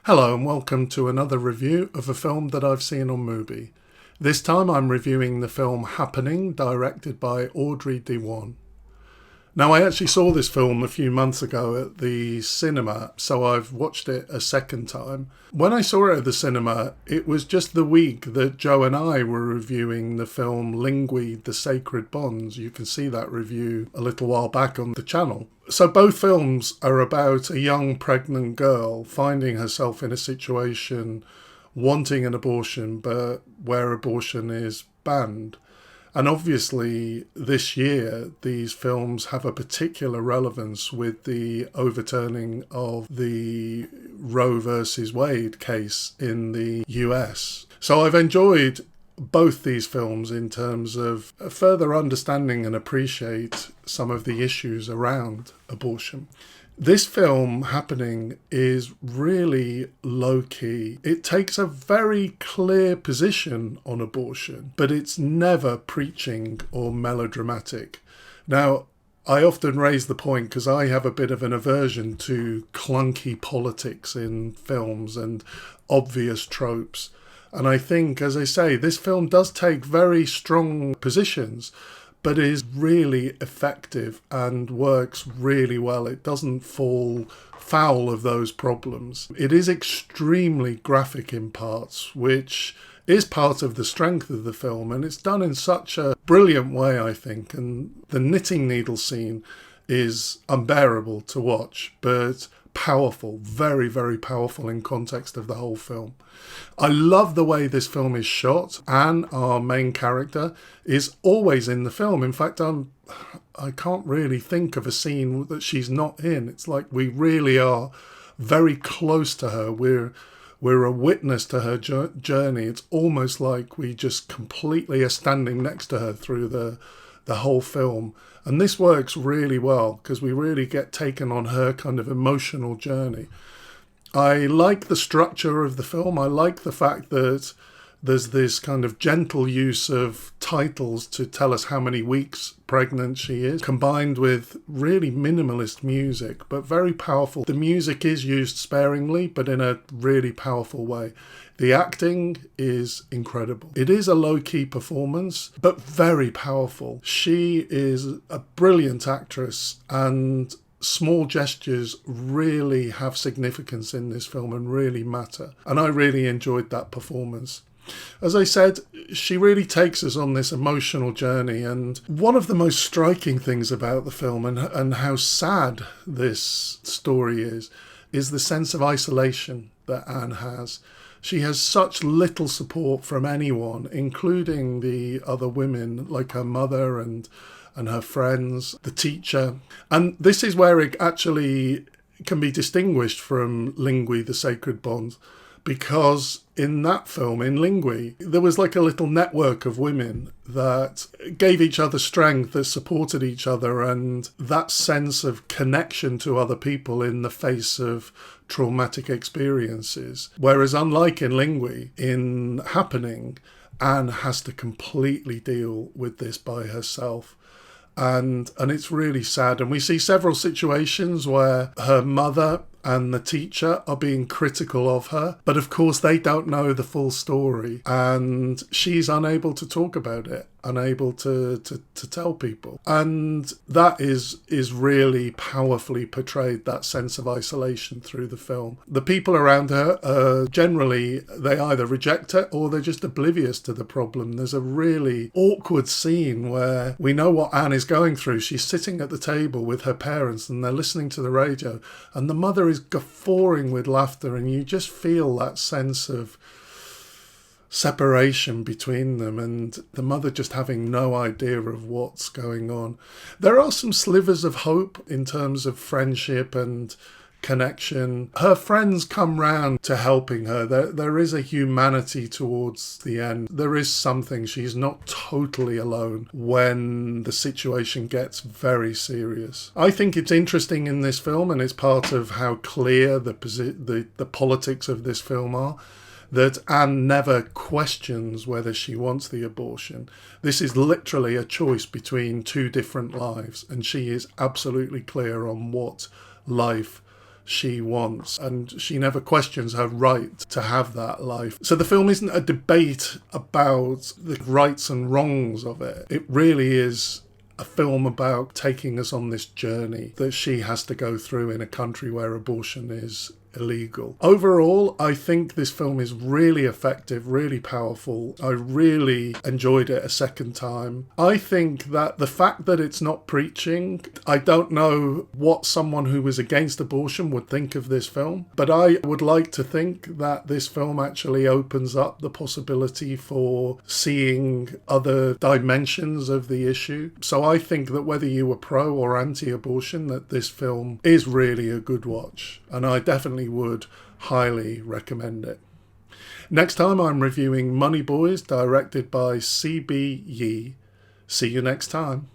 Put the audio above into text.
Hello and welcome to another review of a film that I've seen on Mubi. This time I'm reviewing the film Happening, directed by Audrey Diwan. Now I actually saw this film a few months ago at the cinema, so I've watched it a second time. When I saw it at the cinema, it was just the week that Joe and I were reviewing the film Lingui, The Sacred Bonds. You can see that review a little while back on the channel. So both films are about a young pregnant girl finding herself in a situation wanting an abortion, but where abortion is banned. And obviously this year these films have a particular relevance with the overturning of the Roe versus Wade case in the US. So I've enjoyed both these films in terms of further understanding and appreciate some of the issues around abortion. This film, Happening, is really low-key. It takes a very clear position on abortion, but it's never preaching or melodramatic. Now, I often raise the point because I have a bit of an aversion to clunky politics in films and obvious tropes. And I think, as I say, this film does take very strong positions, but is really effective and works really well. It doesn't fall foul of those problems. It is extremely graphic in parts, which is part of the strength of the film, and it's done in such a brilliant way, I think. And the knitting needle scene is unbearable to watch, but powerful, very, very powerful in context of the whole film. I love the way this film is shot. Anne, our main character, is always in the film. In fact, I can't really think of a scene that she's not in. It's like we really are very close to her. We're a witness to her journey. It's almost like we just completely are standing next to her through the whole film. And this works really well because we really get taken on her kind of emotional journey. I like the structure of the film. I like the fact that there's this kind of gentle use of titles to tell us how many weeks pregnant she is, combined with really minimalist music, but very powerful. The music is used sparingly, but in a really powerful way. The acting is incredible. It is a low-key performance, but very powerful. She is a brilliant actress, and small gestures really have significance in this film and really matter. And I really enjoyed that performance. As I said, she really takes us on this emotional journey, and one of the most striking things about the film and how sad this story is the sense of isolation that Anne has. She has such little support from anyone, including the other women, like her mother and her friends, the teacher. And this is where it actually can be distinguished from Lingui, The Sacred Bond, because in that film, in Lingui, there was like a little network of women that gave each other strength, that supported each other, and that sense of connection to other people in the face of traumatic experiences. Whereas unlike in Lingui, in Happening, Anne has to completely deal with this by herself. And it's really sad. And we see several situations where her mother and the teacher are being critical of her. But of course, they don't know the full story. And she's unable to talk about it, unable to tell people. And that is really powerfully portrayed, that sense of isolation through the film. The people around her, generally, they either reject her or they're just oblivious to the problem. There's a really awkward scene where we know what Anne is going through. She's sitting at the table with her parents and they're listening to the radio, and the mother is guffawing with laughter, and you just feel that sense of separation between them, and the mother just having no idea of what's going on. There are some slivers of hope in terms of friendship and connection. Her friends come round to helping her. There is a humanity towards the end. There is something. She's not totally alone when the situation gets very serious. I think it's interesting in this film, and it's part of how clear the politics of this film are, that Anne never questions whether she wants the abortion. This is literally a choice between two different lives, and she is absolutely clear on what life she wants, and she never questions her right to have that life. So the film isn't a debate about the rights and wrongs of it. It really is a film about taking us on this journey that she has to go through in a country where abortion is illegal. Overall, I think this film is really effective, really powerful. I really enjoyed it a second time. I think that the fact that it's not preaching, I don't know what someone who was against abortion would think of this film, but I would like to think that this film actually opens up the possibility for seeing other dimensions of the issue. So I think that whether you were pro or anti-abortion, that this film is really a good watch, and I definitely would highly recommend it. Next time I'm reviewing Money Boys, directed by C.B. Yee. See you next time.